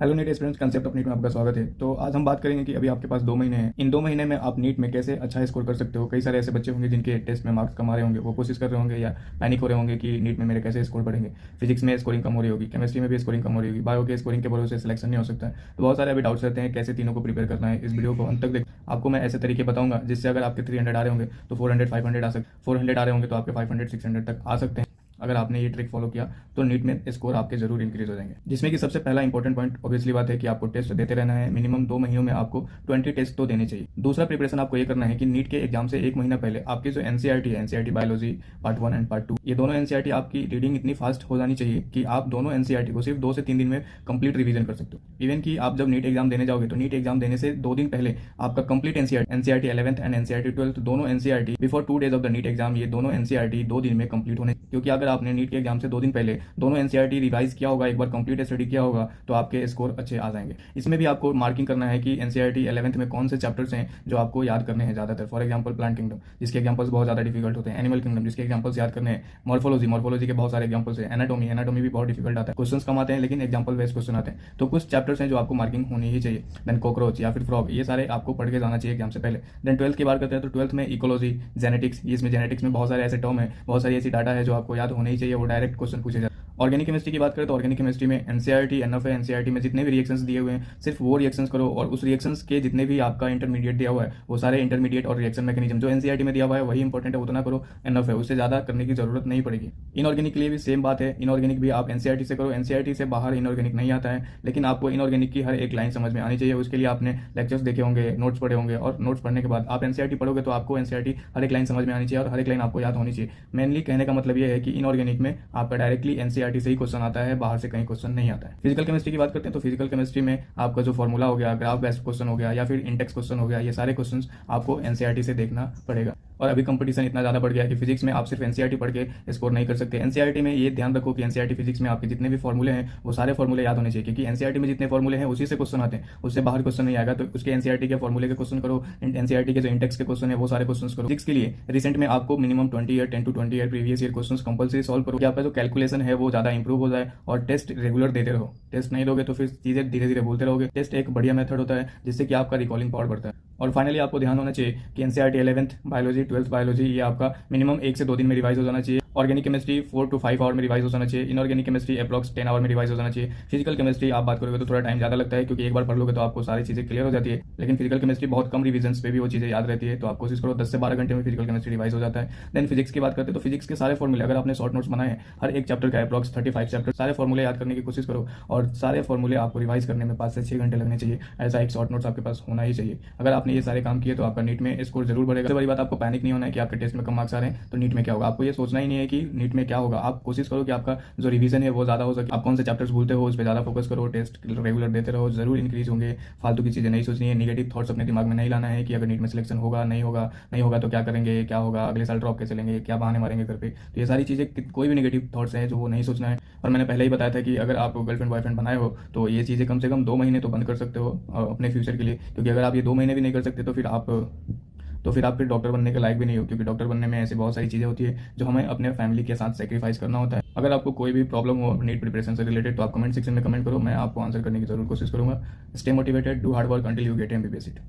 Hello NEET students, concept of NEET में आपका स्वागत है। तो आज हम बात करेंगे कि अभी आपके पास 2 महीने हैं। इन 2 महीने में आप नीट में कैसे अच्छा स्कोर कर सकते हो। कई सारे ऐसे बच्चे होंगे जिनके टेस्ट में मार्क्स कम आ रहे होंगे, वो कोशिश कर रहे होंगे या पैनिक हो रहे होंगे कि नीट में मेरे कैसे स्कोर बढ़ेंगे। फिजिक्स में स्कोरिंग कम हो रही होगी, केमिस्ट्री में भी स्कोरिंग कम हो रही होगी, बायो के स्कोरिंग के भरोसे सिलेक्शन नहीं हो सकता है। तो बहुत सारे अभी डाउट्स रहते हैं कैसे तीनों को प्रिपेयर करना है। इस वीडियो को अंत तक देख, आपको मैं ऐसे तरीके बताऊंगा जिससे अगर आपके 300 आ रहे होंगे तो 400 500 आ सकते, 400 आ रहे होंगे तो आपके 500 600 तक आ सकते हैं। अगर आपने ये ट्रिक फॉलो किया तो नीट में स्कोर आपके जरूर इंक्रीज हो जाएंगे। जिसमें कि सबसे पहला इंपॉर्टेंट पॉइंट ऑब्वियसली बात है कि आपको टेस्ट देते रहना है। मिनिमम 2 महीनों में आपको 20 टेस्ट तो देने चाहिए। दूसरा प्रिपरेशन आपको ये करना है कि नीट के एग्जाम से 1 महीना पहले आपकी जो एनसीईआरटी है, NCERT biology part 1 and part 2, ये दोनों एनसीईआरटी आपकी रीडिंग इतनी फास्ट हो जानी चाहिए कि आप दोनों एनसीईआरटी को सिर्फ 2 से 3 दिन में कंप्लीट रिवीजन कर सकते हो। इवन कि आप जब नीट एग्जाम देने जाओगे तो नीट एग्जाम देने से 2 दिन पहले आपका complete NCERT 11th and NCERT 12th दोनों NCERT before 2 days of the NEET exam, ये दोनों एनसीईआरटी 2 दिन में कंप्लीट होने। क्योंकि अगर आपने नीट के एग्जाम से 2 दिन पहले दोनों एनसीईआरटी रिवाइज किया होगा, एक बार कंप्लीट स्टडी किया होगा, तो आपके स्कोर अच्छे आ जाएंगे। इसमें भी आपको मार्किंग करना है कि एनसीईआरटी 11th में कौन से चैप्टर्स हैं जो आपको याद करने हैं ज्यादातर। फॉर एग्जांपल प्लांट किंगडम, जिसके एग्जांपल्स बहुत ज्यादा डिफिकल्ट होते हैं। एनिमल किंगडम, जिसके एग्जांपल्स याद करने हैं। मॉर्फोलॉजी के बहुत सारे एग्जांपल्स हैं। एनाटॉमी भी बहुत डिफिकल्ट आता है। क्वेश्चंस कम आते हैं लेकिन एग्जांपल बेस्ड क्वेश्चन आते हैं। तो कुछ चैप्टर्स हैं जो आपको मार्किंग होनी ही चाहिए। देन कॉकरोच या फिर फ्रॉग, ये सारे आपको पढ़ के जाना चाहिए एग्जाम से पहले। देन 12th की बात करते हैं तो 12th में इकोलॉजी, जेनेटिक्स, इसमें जेनेटिक्स में बहुत सारे ऐसे टर्म है, बहुत सारी ऐसी डाटा है जो आपको याद होने ही चाहिए। वो डायरेक्ट क्वेश्चन पूछे जाते हैं। ऑर्गेनिक केमिस्ट्री की बात करें तो ऑर्गेनिक केमिस्ट्री में एनसीईआरटी एनएफ है। एनसीईआरटी में जितने भी रिएक्शंस दिए हुए हैं सिर्फ वो रिएक्शंस करो, और उस रिएक्शंस के जितने भी आपका इंटरमीडिएट दिया हुआ है वो सारे इंटरमीडिएट और रिएक्शन मैकेनिज्म जो एनसीईआरटी में दिया हुआ है वही इंपॉर्टेंट है, उतना करो। एनएफ है, उससे ज्यादा करने की जरूरत नहीं पड़ेगी। इनऑर्गेनिक के लिए भी सेम बात है। इनऑर्गेनिक भी आप एनसीईआरटी से करो। एनसीईआरटी से बाहर इनऑर्गेनिक नहीं आता है, लेकिन आपको इनऑर्गेनिक की हर एक लाइन समझ में आनी चाहिए। उसके लिए आपने लेक्चर्स देखे होंगे, नोट्स पढ़े होंगे, और नोट्स पढ़ने के बाद आप एनसीईआरटी पढ़ोगे तो आपको एनसीईआरटी हर एक लाइन समझ में आनी चाहिए और हर एक लाइन आपको याद होनी चाहिए। मेनली कहने का मतलब ये है कि इनऑर्गेनिक में आपका डायरेक्टली एनसीईआरटी से ही क्वेश्चन आता है, बाहर से कहीं क्वेश्चन नहीं आता है। फिजिकल केमिस्ट्री की बात करते हैं तो फिजिकल केमिस्ट्री में आपका जो फॉर्मूला हो गया, ग्राफ बेस्ड क्वेश्चन हो गया, या फिर इंडेक्स क्वेश्चन हो गया, ये सारे क्वेश्चंस आपको एनसीईआरटी से देखना पड़ेगा। और अभी कंपटीशन इतना ज्यादा बढ़ गया है कि फिजिक्स में आप सिर्फ एनसीईआरटी पढ़ के स्कोर नहीं कर सकते। एनसीईआरटी में ये ध्यान रखो कि एनसीईआरटी फिजिक्स में आपके जितने भी फॉर्मूले हैं वो सारे फॉर्मूले याद होने चाहिए, क्योंकि एनसीईआरटी में जितने फॉर्मूले हैं उसी से क्वेश्चन आते हैं, उससे बाहर क्वेश्चन नहीं आएगा। तो उसके एनसीईआरटी के फॉर्मूले के क्वेश्चन करो, एनसीईआरटी के जो इंडेक्स के क्वेश्चन है वो सारे क्वेश्चन करो। फिजिक्स के लिए रिसेंट में आपको minimum 10 to 20 year previous year question compulsory solve करो कि आपका जो कैलकुलेशन है वो ज्यादा इंप्रूव हो जाए। और टेस्ट रेगुलर देते रहो। टेस्ट नहीं दोगे तो फिर चीजें धीरे धीरे भूलते रहोगे। टेस्ट एक बढ़िया मेथड होता है जिससे कि आपका रिकॉलिंग पावर बढ़ता है। और फाइनली आपको ध्यान होना चाहिए कि NCERT 11th biology 12th biology ये आपका मिनिमम 1 से 2 दिन में रिवाइज हो जाना चाहिए। ऑर्गेनिक केमिस्ट्री 4 to 5 आवर में रिवाइज हो जाना चाहिए। इनऑर्गेनिक केमिस्ट्री अप्रॉक्स 10 आवर में रिवाइज हो जाना चाहिए। फिजिकल केमिस्ट्री आप बात करोगे तो थोड़ा टाइम ज्यादा लगता है, क्योंकि एक बार पढ़ लोगे तो आपको सारी चीजें क्लियर हो जाती है। लेकिन फिजिकल केमिस्ट्री बहुत कम रिविजन पे भी वो चीजें याद रहती है, तो आप कोशिश करो 10 से 12 घंटे में फिजिकल केमिस्ट्री रिवाइज हो जाता है। देन फिजिक्स की बात करते हैं तो फिजिक्स के सारे फॉर्मूले, अगर आपने शॉर्ट नोट्स बनाए हैं हर एक चैप्टर का अप्रॉक्स 35 चैप्टर, सारे फॉर्मूले याद करने की कोशिश करो। और सारे फॉर्मूले आपको रिवाइज करने में 5 से 6 घंटे लगने चाहिए। ऐसा एक शॉर्ट नोट्स आपके पास होना ही चाहिए। अगर आपने ये सारे काम किए तो आपका नीट में स्कोर जरूर बढ़ेगा। सबसे बड़ी बात, आपको पैनिक नहीं होना है कि आपके टेस्ट में कम मार्क्स आ रहे हैं तो नीट में क्या होगा। आपको ये सोचना ही नहीं है कि नीट में क्या होगा। आप कोशिश करो कि आपका जो रिवीजन है वो ज्यादा हो सके। आप कौन से चैप्टर्स भूलते हो उस पर ज्यादा फोकस करो। टेस्ट रेगुलर देते रहो, जरूर इंक्रीज होंगे। फालतू की चीजें नहीं सोचनी है। नेगेटिव थॉट्स अपने दिमाग में नहीं लाना है कि अगर नीट में सिलेक्शन होगा नहीं होगा, नहीं होगा तो क्या करेंगे, क्या होगा, अगले साल ड्रॉप कैसे लेंगे, क्या बहाने मारेंगे घर पे। तो ये सारी चीजें, कोई भी नेगेटिव थॉट्स है जो वो नहीं सोचना है। और मैंने पहले ही बताया था कि अगर आप गर्लफ्रेंड बॉयफ्रेंड बनाए हो तो ये चीजें कम से कम 2 महीने तो बंद कर सकते हो अपने फ्यूचर के लिए। क्योंकि अगर आप ये 2 महीने भी नहीं कर सकते तो फिर आप डॉक्टर बनने के लायक भी नहीं हो। क्योंकि डॉक्टर बनने में ऐसी बहुत सारी चीजें होती है जो हमें अपने फैमिली के साथ सेक्रीफाइस करना होता है। अगर आपको कोई भी प्रॉब्लम हो नीट प्रिपरेशन से रिलेटेड तो आप कमेंट सेक्शन में कमेंट करो, मैं आपको आंसर करने की जरूर कोशिश करूंगा। Stay motivated, do hard work until you get MBBS seat.